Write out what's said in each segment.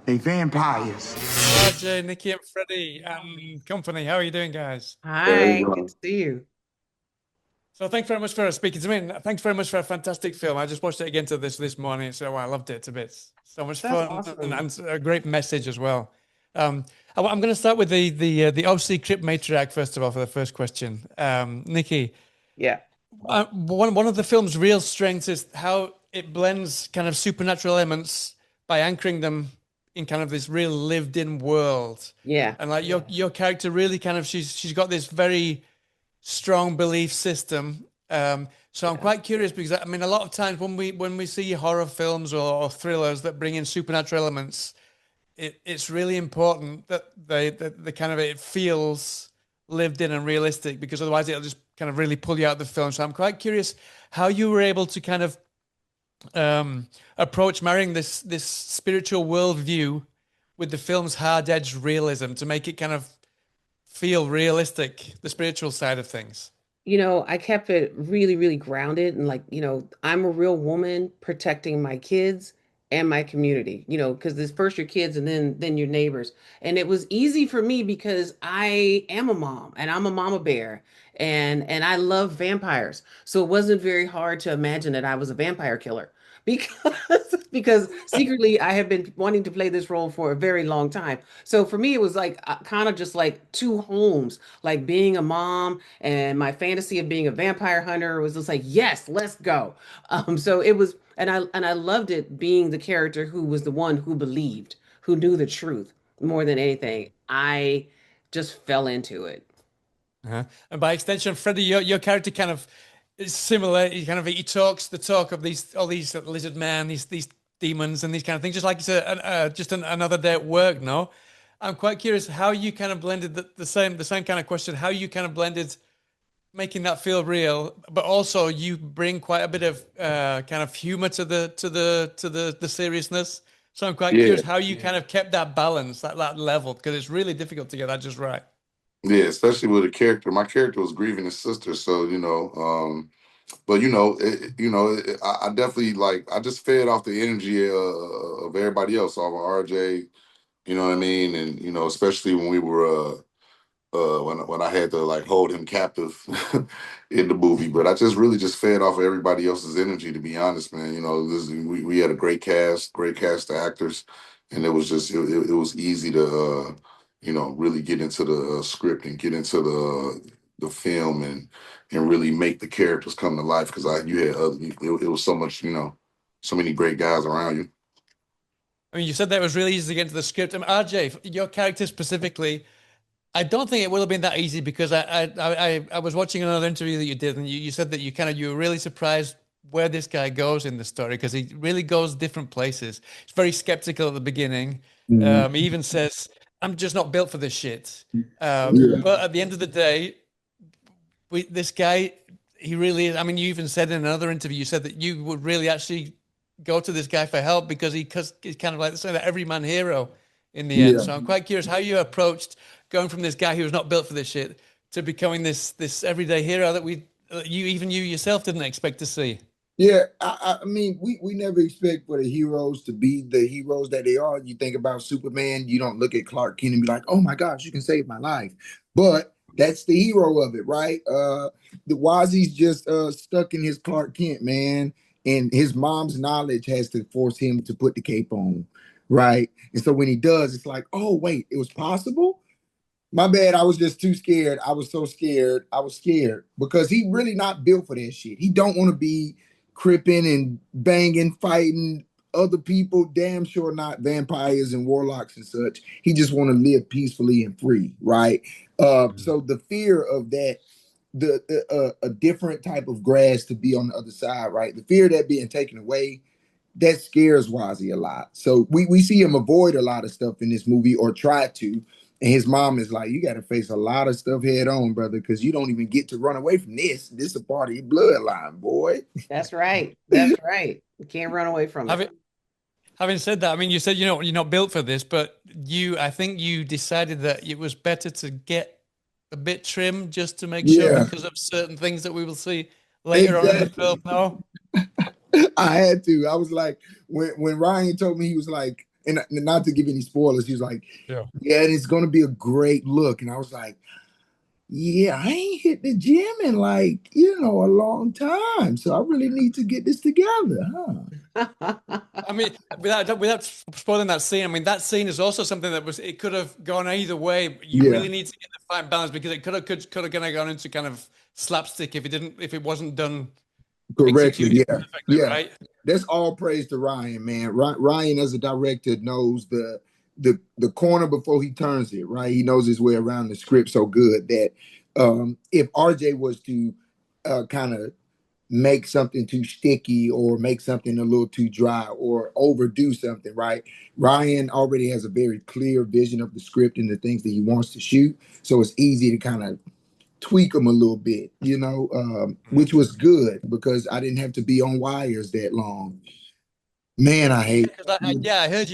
They vampires. RJ, Nikki, and Freddie and company. How are you doing, guys? Hi, good to see you. So thanks very much for speaking to me. And thanks very much for a fantastic film. I just watched it again to this morning, so I loved it to bits. So much That's fun awesome. and a great message as well. I'm going to start with the OC Crypt matriarch first of all for the first question. Nikki, Yeah. one of the film's real strengths is how it blends kind of supernatural elements by anchoring them in kind of this real lived-in world. Yeah. And like your character really kind of she's got this very strong belief system. So I'm quite curious because I mean a lot of times when we see horror films or thrillers that bring in supernatural elements, it's really important that the kind of it feels lived in and realistic because otherwise it'll just kind of really pull you out of the film. So I'm quite curious how you were able to kind of approach marrying this spiritual worldview with the film's hard-edged realism to make it kind of feel realistic, the spiritual side of things. I kept it really, really grounded and I'm a real woman protecting my kids and my community, because this first your kids and then your neighbors. And it was easy for me because I am a mom and I'm a mama bear and I love vampires. So it wasn't very hard to imagine that I was a vampire killer because secretly I have been wanting to play this role for a very long time. So for me, it was like kind of just like two homes, like being a mom and my fantasy of being a vampire hunter was just like, yes, let's go. So it was, and I loved it being the character who was the one who believed, who knew the truth more than anything. I just fell into it. Uh-huh. And by extension, Freddie, your character kind of is similar. He talks the talk of these all these lizard men, these demons, and these kind of things, just like it's another day at work. No, I'm quite curious how you kind of blended the same kind of question. How you kind of blended making that feel real, but also you bring quite a bit of kind of humor to the seriousness. So I'm quite Yeah, curious how you kind of kept that balance, that level, because it's really difficult to get that just right. yeah, especially with a character. My character was grieving his sister, so but I definitely like I just fed off the energy of everybody else, all of RJ. You know what I mean, and especially when we were when I had to like hold him captive in the movie. But I just really just fed off of everybody else's energy, to be honest, man. We had a great cast of actors, and it was just it was easy to really get into the script and get into the film and really make the characters come to life because you had it was so much so many great guys around you. I mean, you said that it was really easy to get into the script. RJ, your character specifically, I don't think it would have been that easy because I was watching another interview that you did, and you said that you were really surprised where this guy goes in the story because he really goes different places. He's very skeptical at the beginning. He even says, "I'm just not built for this shit." Yeah. But at the end of the day, this guy, he really is. I mean, you even said in another interview, you said that you would really actually go to this guy for help because he's kind of like the everyman hero in the end. Yeah. So I'm quite curious how you approached going from this guy who was not built for this shit to becoming this everyday hero that you yourself didn't expect to see. Yeah, I mean, we never expect for the heroes to be the heroes that they are. You think about Superman, you don't look at Clark Kent and be like, "Oh my gosh, you can save my life," but that's the hero of it, right? The Wazi's just stuck in his Clark Kent, man, and his mom's knowledge has to force him to put the cape on, right? And so when he does, it's like, "Oh wait, it was possible." My bad. I was just too scared. I was so scared. I was scared because he really not built for that shit. He don't want to be cripping and banging, fighting other people. Damn sure not vampires and warlocks and such. He just want to live peacefully and free, right? So the fear of that, a different type of grass to be on the other side, right? The fear of that being taken away, that scares Wazzy a lot. So we see him avoid a lot of stuff in this movie or try to. And his mom is like, you got to face a lot of stuff head on, brother, because you don't even get to run away from this. This is a part of your bloodline, boy. That's right. That's right. You can't run away from it. Having said that, I mean, you said you're not built for this, but I think you decided that it was better to get a bit trim just to make sure Yeah. because of certain things that we will see later on in the film. No, I had to. I was like, when Ryan told me, he was like, and not to give any spoilers, he was like, yeah. yeah, and it's gonna be a great look. And I was like, yeah, I ain't hit the gym in like, a long time. So I really need to get this together, huh? I mean, without spoiling that scene, I mean that scene is also something that it could have gone either way. But you Yeah. really need to get the fine balance because it could have kind of gone into kind of slapstick if it wasn't done Correctly, executed yeah. perfectly, Yeah. right? That's all praise to Ryan, man. Ryan, as a director, knows the corner before he turns it, right? He knows his way around the script so good that if RJ was to kind of make something too sticky or make something a little too dry or overdo something, right? Ryan already has a very clear vision of the script and the things that he wants to shoot. So it's easy to kind of tweak them a little bit, which was good because I didn't have to be on wires that long. Man, I hate. Yeah, I heard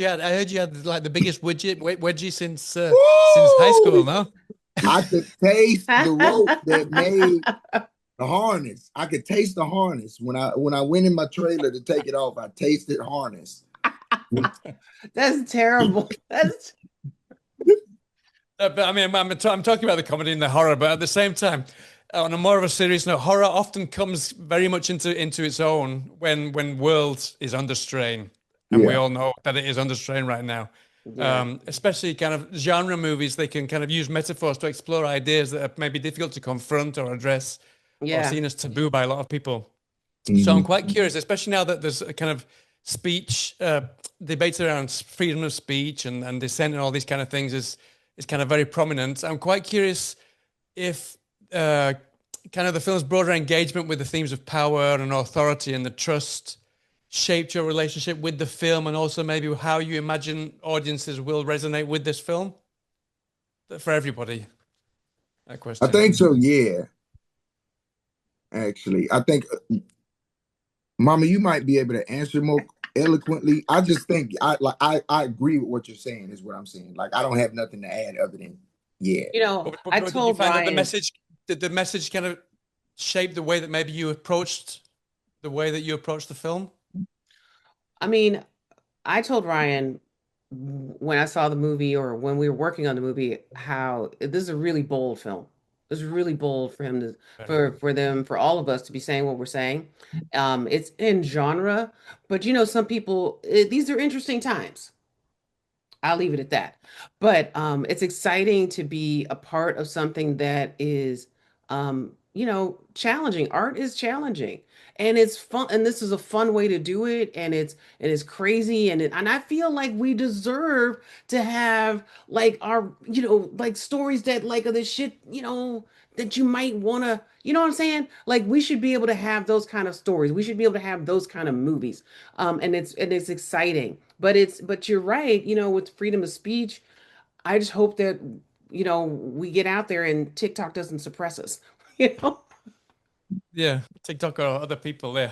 you had like the biggest wedgie since high school, no? I could taste the rope that made the harness. I could taste the harness when I went in my trailer to take it off. I tasted harness. That's terrible. That's But I mean, I'm talking about the comedy and the horror, but at the same time, on a more of a serious note, horror often comes very much into its own when world is under strain, and we all know that it is under strain right now. Yeah. Especially kind of genre movies, they can kind of use metaphors to explore ideas that are maybe difficult to confront or address, or seen as taboo by a lot of people. So I'm quite curious, especially now that there's a kind of speech debates around freedom of speech and dissent and all these kind of things is kind of very prominent. I'm quite curious if kind of the film's broader engagement with the themes of power and authority and the trust shaped your relationship with the film, and also maybe how you imagine audiences will resonate with this film for everybody. That question. I think so. Yeah. Actually, I think, Mama, you might be able to answer more eloquently. I just think I agree with what you're saying. Is what I'm saying. Like I don't have nothing to add other than I Did you told find Ryan that the message kind of shape the way that maybe you approached the film? I mean, I told Ryan when I saw the movie or when we were working on the movie how this is a really bold film. It's really bold for him to for all of us to be saying what we're saying. It's in genre, but some people these are interesting times. I'll leave it at that. But it's exciting to be a part of something that is, challenging. Art is challenging, and it's fun. And this is a fun way to do it. And it's crazy. And I feel like we deserve to have like our, like stories that like of this shit, that you might want to. You know what I'm saying? Like we should be able to have those kind of stories. We should be able to have those kind of movies. And it's exciting. But you're right, with freedom of speech, I just hope that, we get out there and TikTok doesn't suppress us. You know? Yeah, TikTok or other people. Yeah,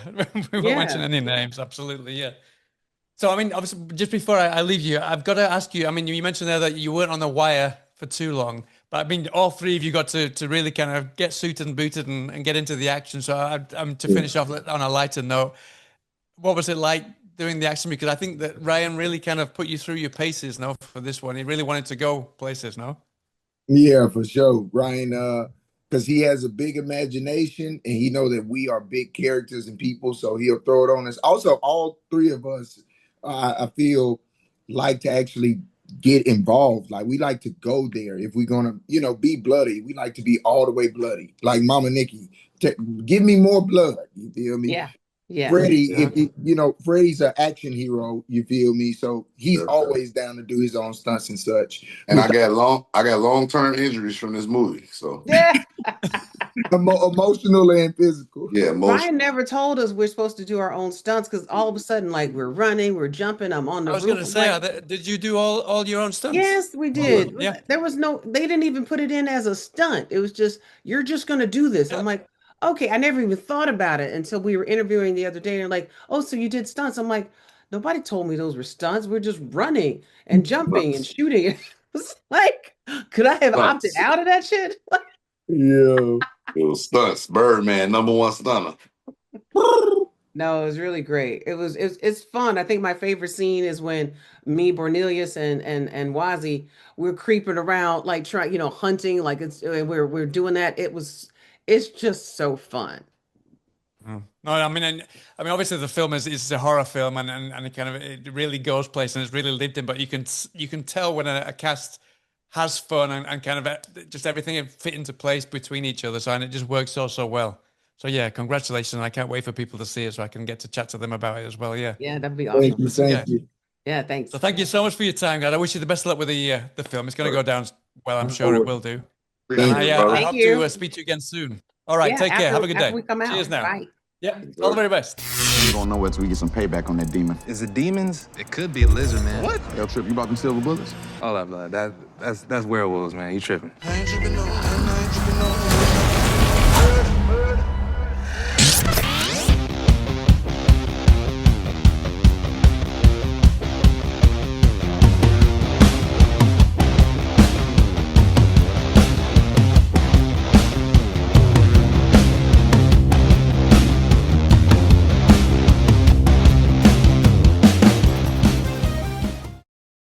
we won't mention Yeah. any names. Absolutely, yeah. So I mean, obviously, just before I leave you, I've got to ask you. I mean, you mentioned there that you weren't on the wire for too long, but I mean, all three of you got to really kind of get suited and booted and get into the action. So I'm to finish off on a lighter note. What was it like doing the action? Because I think that Ryan really kind of put you through your paces, no, for this one. He really wanted to go places, no? Yeah, for sure, Ryan. Because he has a big imagination and he know that we are big characters and people, so he'll throw it on us. Also, all three of us, I feel, like to actually get involved. Like we like to go there. If we're gonna, be bloody, we like to be all the way bloody. Like Mama Nikki, give me more blood. You feel me? Yeah. Yeah. Freddie, Freddie's an action hero. You feel me? So he's always down to do his own stunts and such. And I got long-term injuries from this movie. So Yeah. Emotional and physical. yeah, Ryan never told us we're supposed to do our own stunts because all of a sudden, like we're running, we're jumping, I'm on the I was roof. going to say, did you do all your own stunts? Yes, we did. Yeah. There was they didn't even put it in as a stunt. It was just, you're just going to do this. I'm like, okay, I never even thought about it until we were interviewing the other day. And they're like, oh, so you did stunts. I'm like, nobody told me those were stunts. We're just running and jumping and shooting. It was like, could I have opted out of that shit? Yeah. It was stunts. Birdman, #1 stunner. No, it was really great. It's fun. I think my favorite scene is when me, Bornelius, and Wazi, we're creeping around like trying, hunting. Like we're doing that. It's just so fun. No, obviously the film is a horror film, and it kind of it really goes places and it's really lived in. But you can tell when a cast has fun and kind of just everything fit into place between each other. So and it just works so well. So yeah, congratulations! I can't wait for people to see it so I can get to chat to them about it as well. Yeah, Yeah, that'd be awesome. Thank you. Yeah, thanks. So thank you so much for your time, guys. I wish you the best of luck with the film. It's going to go down well. I'm sure it will do. I hope to speak to you again soon. All right, take care. Have a good day. We come out. Cheers now. Bye. Yeah, all the very best. We don't know where till we get some payback on that demon. Is it demons? It could be a lizard, man. What? Yo, Trip, you bought them silver bullets? Hold up, blood. That's werewolves, man. You tripping. I ain't tripping no